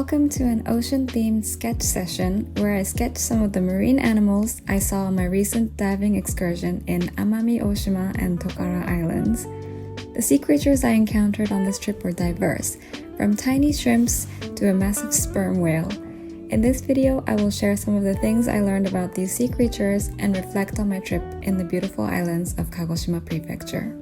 Welcome to an ocean-themed sketch session where I sketch some of the marine animals I saw on my recent diving excursion in Amami Oshima and Tokara Islands. The sea creatures I encountered on this trip were diverse, from tiny shrimps to a massive sperm whale. In this video, I will share some of the things I learned about these sea creatures and reflect on my trip in the beautiful islands of Kagoshima Prefecture.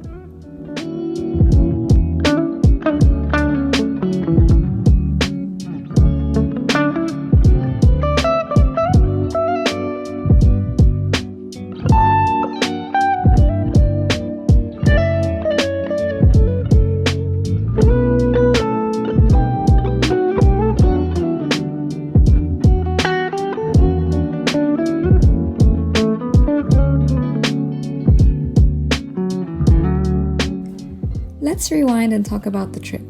Let's rewind and talk about the trip.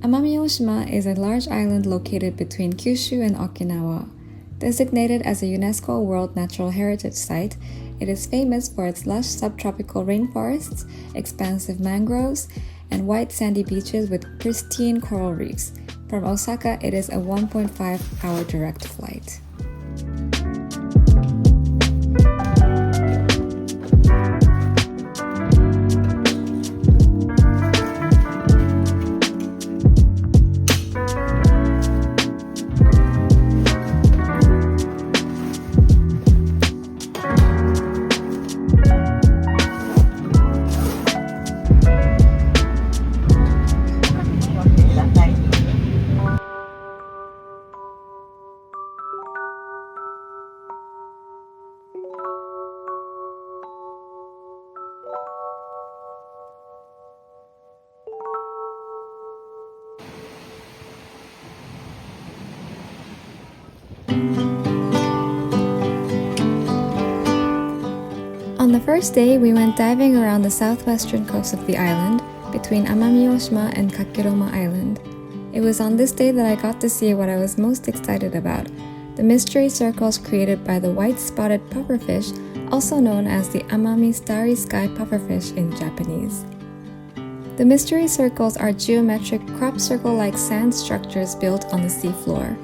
Amami Oshima is a large island located between Kyushu and Okinawa. Designated as a UNESCO World Natural Heritage Site, it is famous for its lush subtropical rainforests, expansive mangroves, and white sandy beaches with pristine coral reefs. From Osaka, it is a 1.5-hour direct flight. On the first day, we went diving around the southwestern coast of the island, between Amami Oshima and Kakiroma Island. It was on this day that I got to see what I was most excited about, the mystery circles created by the white-spotted pufferfish, also known as the Amami starry sky pufferfish in Japanese. The mystery circles are geometric crop circle-like sand structures built on the seafloor.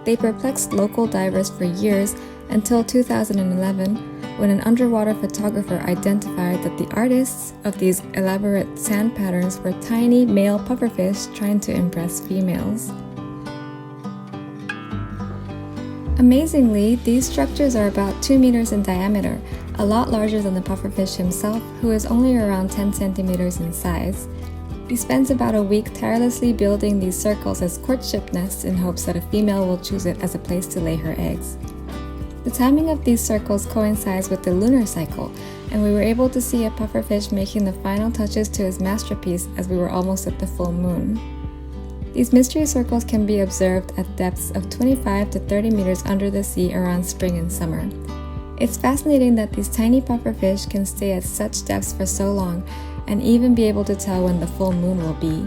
They perplexed local divers for years until 2011, when an underwater photographer identified that the artists of these elaborate sand patterns were tiny male pufferfish trying to impress females. Amazingly, these structures are about 2 meters in diameter, a lot larger than the pufferfish himself, who is only around 10 centimeters in size. He spends about a week tirelessly building these circles as courtship nests in hopes that a female will choose it as a place to lay her eggs. The timing of these circles coincides with the lunar cycle, and we were able to see a pufferfish making the final touches to his masterpiece as we were almost at the full moon. These mystery circles can be observed at depths of 25 to 30 meters under the sea around spring and summer. It's fascinating that these tiny pufferfish can stay at such depths for so long and even be able to tell when the full moon will be.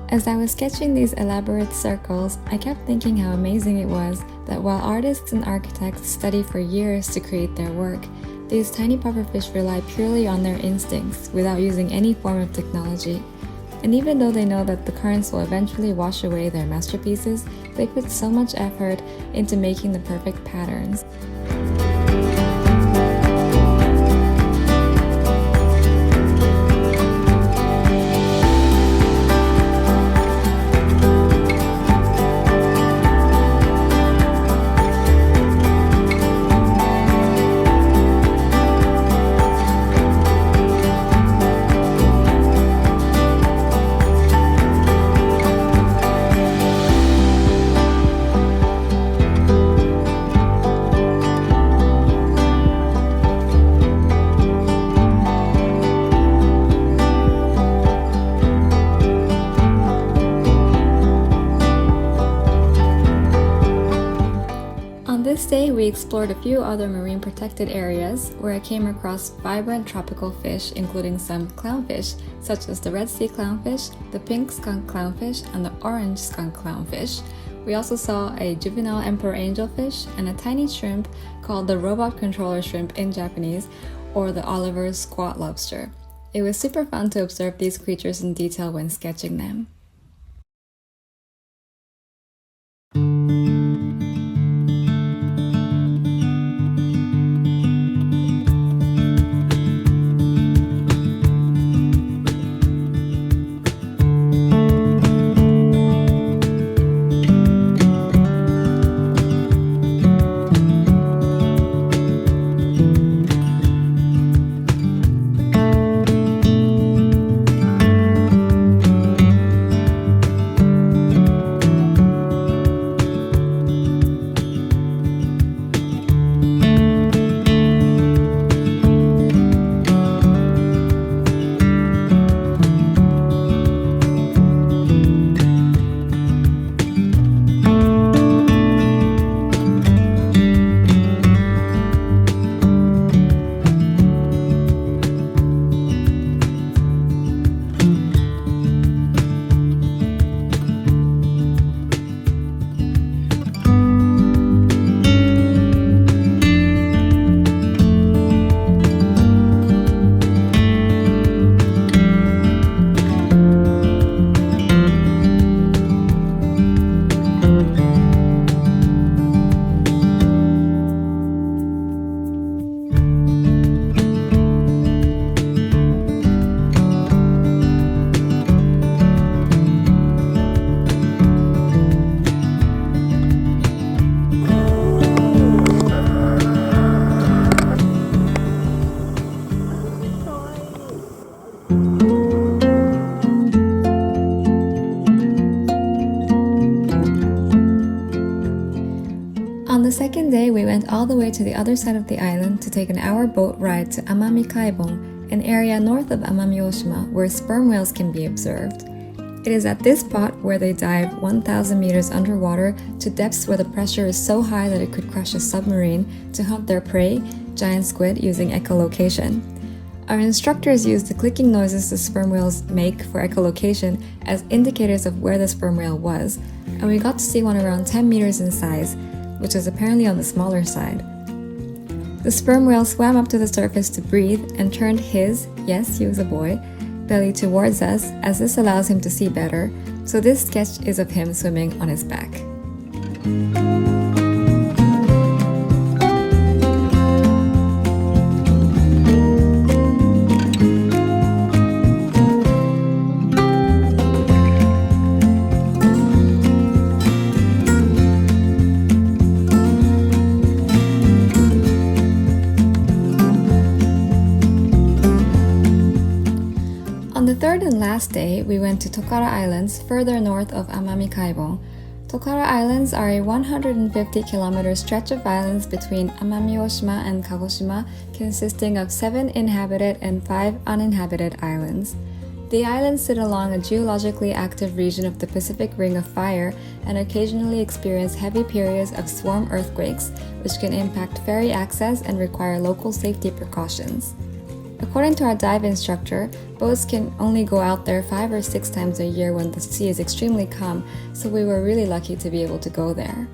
As I was sketching these elaborate circles, I kept thinking how amazing it was that while artists and architects study for years to create their work, these tiny pufferfish rely purely on their instincts without using any form of technology. And even though they know that the currents will eventually wash away their masterpieces, they put so much effort into making the perfect patterns. This day, we explored a few other marine protected areas where I came across vibrant tropical fish, including some clownfish, such as the red sea clownfish, the pink skunk clownfish, and the orange skunk clownfish. We also saw a juvenile emperor angelfish and a tiny shrimp called the robot controller shrimp in Japanese, or the Oliver's squat lobster. It was super fun to observe these creatures in detail when sketching them. On the second day, we went all the way to the other side of the island to take an hour boat ride to Amami Kaibon, an area north of Amami Oshima where sperm whales can be observed. It is at this spot where they dive 1,000 meters underwater to depths where the pressure is so high that it could crush a submarine to hunt their prey, giant squid, using echolocation. Our instructors used the clicking noises the sperm whales make for echolocation as indicators of where the sperm whale was, and we got to see one around 10 meters in size, which is apparently on the smaller side. The sperm whale swam up to the surface to breathe and turned his, yes, he was a boy, belly towards us, as this allows him to see better, so this sketch is of him swimming on his back. On the third and last day, we went to Tokara Islands, further north of Amami Kaibon. Tokara Islands are a 150-kilometer stretch of islands between Amami Oshima and Kagoshima, consisting of 7 inhabited and 5 uninhabited islands. The islands sit along a geologically active region of the Pacific Ring of Fire and occasionally experience heavy periods of swarm earthquakes, which can impact ferry access and require local safety precautions. According to our dive instructor, boats can only go out there 5 or 6 times a year when the sea is extremely calm, so we were really lucky to be able to go there.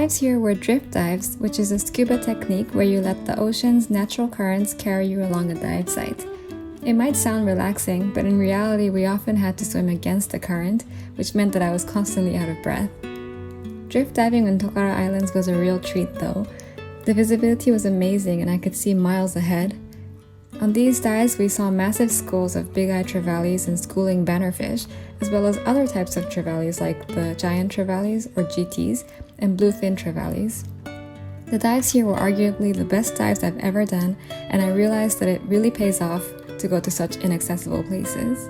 dives here were drift dives, which is a scuba technique where you let the ocean's natural currents carry you along a dive site. It might sound relaxing, but in reality we often had to swim against the current, which meant that I was constantly out of breath. Drift diving on Tokara Islands was a real treat though. The visibility was amazing and I could see miles ahead. On these dives, we saw massive schools of big-eyed trevallies and schooling bannerfish, as well as other types of trevallies like the giant trevallies or GTs and bluefin trevallies. The dives here were arguably the best dives I've ever done, and I realized that it really pays off to go to such inaccessible places.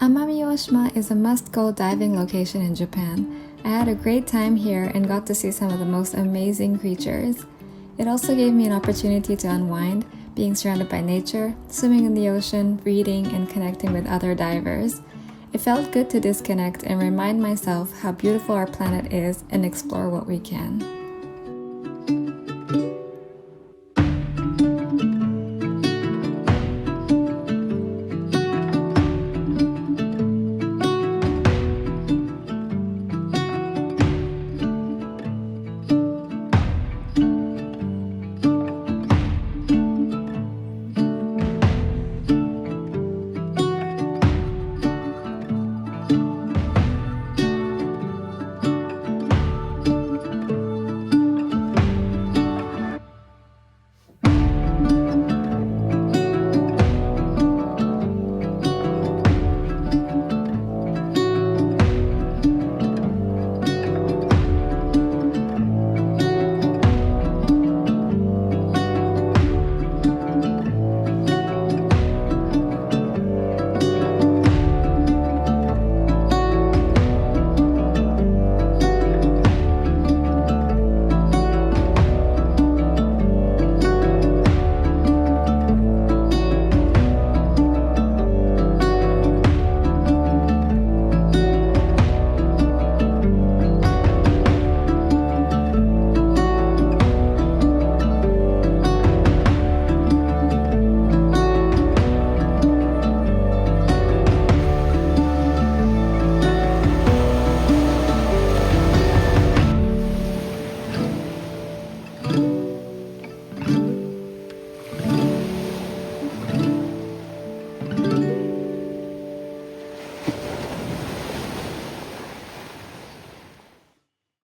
Amami Oshima is a must-go diving location in Japan. I had a great time here and got to see some of the most amazing creatures. It also gave me an opportunity to unwind, being surrounded by nature, swimming in the ocean, reading, and connecting with other divers. It felt good to disconnect and remind myself how beautiful our planet is and explore what we can.